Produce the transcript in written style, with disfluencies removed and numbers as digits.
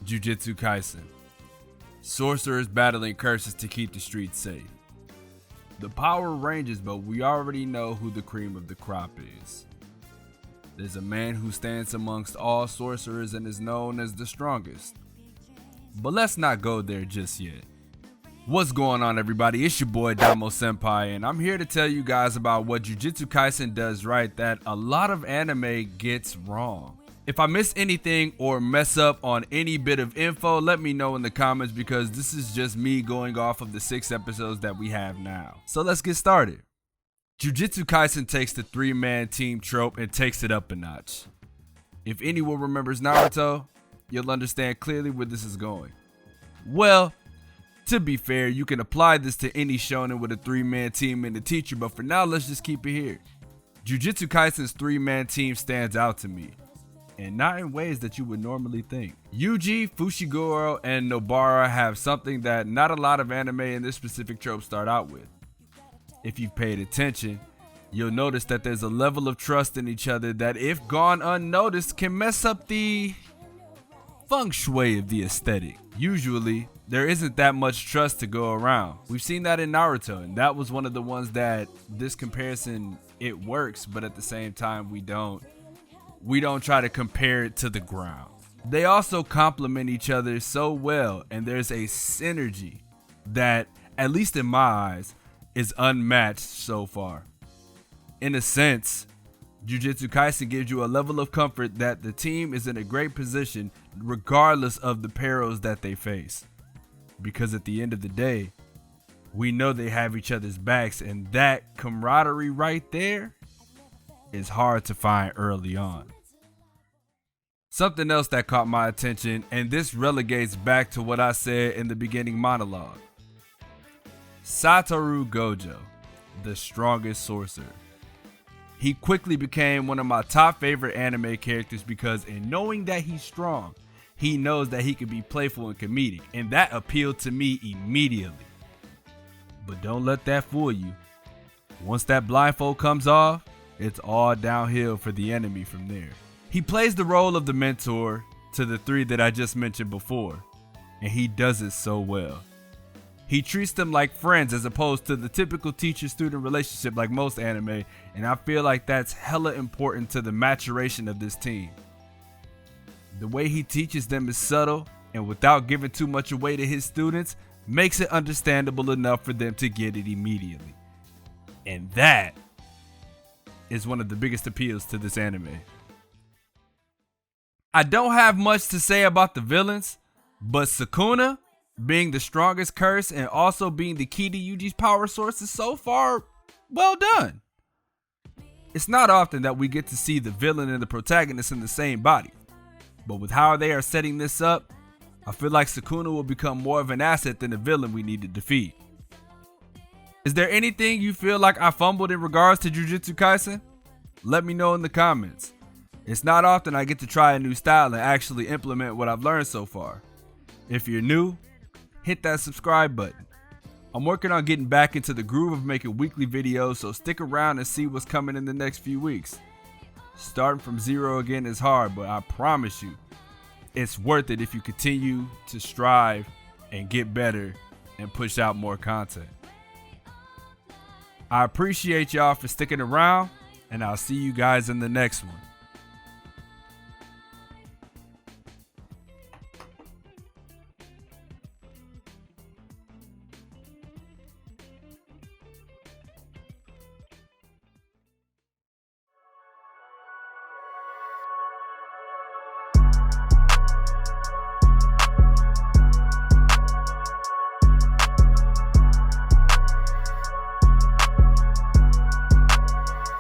Jujutsu Kaisen. Sorcerers battling curses to keep the streets safe. The power ranges, but we already know who the cream of the crop is. There's a man who stands amongst all sorcerers and is known as the strongest. But let's not go there just yet. What's going on, everybody? It's your boy JUJUTSU, and I'm here to tell you guys about what Jujutsu Kaisen does right that a lot of anime gets wrong. If I miss anything or mess up on any bit of info, let me know in the comments because this is just me going off of the 6 episodes that we have now. So let's get started. Jujutsu Kaisen takes the 3-man team trope and takes it up a notch. If anyone remembers Naruto, you'll understand clearly where this is going. Well, to be fair, you can apply this to any shonen with a 3-man team and a teacher, but for now, let's just keep it here. Jujutsu Kaisen's 3-man team stands out to me, and not in ways that you would normally think. Yuji, Fushiguro, and Nobara have something that not a lot of anime in this specific trope start out with. If you've paid attention, you'll notice that there's a level of trust in each other that, if gone unnoticed, can mess up the feng shui of the aesthetic. Usually, there isn't that much trust to go around. We've seen that in Naruto, and that was one of the ones that this comparison, it works, but at the same time, we don't try to compare it to the ground. They also complement each other so well, and there's a synergy that, at least in my eyes, is unmatched so far. In a sense, Jujutsu Kaisen gives you a level of comfort that the team is in a great position regardless of the perils that they face. Because at the end of the day, we know they have each other's backs, and that camaraderie right there is hard to find early on. Something else that caught my attention, and this relegates back to what I said in the beginning monologue. Satoru Gojo, the strongest sorcerer. He quickly became one of my top favorite anime characters because in knowing that he's strong, he knows that he can be playful and comedic, and that appealed to me immediately. But don't let that fool you. Once that blindfold comes off, it's all downhill for the enemy from there. He plays the role of the mentor to the 3 that I just mentioned before, and he does it so well. He treats them like friends as opposed to the typical teacher-student relationship like most anime, and I feel like that's hella important to the maturation of this team. The way he teaches them is subtle, and without giving too much away to his students, makes it understandable enough for them to get it immediately. And that is one of the biggest appeals to this anime. I don't have much to say about the villains, but Sukuna being the strongest curse and also being the key to Yuji's power sources so far, well done. It's not often that we get to see the villain and the protagonist in the same body, but with how they are setting this up, I feel like Sukuna will become more of an asset than the villain we need to defeat. Is there anything you feel like I fumbled in regards to Jujutsu Kaisen? Let me know in the comments. It's not often I get to try a new style and actually implement what I've learned so far. If you're new, hit that subscribe button. I'm working on getting back into the groove of making weekly videos, so stick around and see what's coming in the next few weeks. Starting from zero again is hard, but I promise you, it's worth it if you continue to strive and get better and push out more content. I appreciate y'all for sticking around, and I'll see you guys in the next one.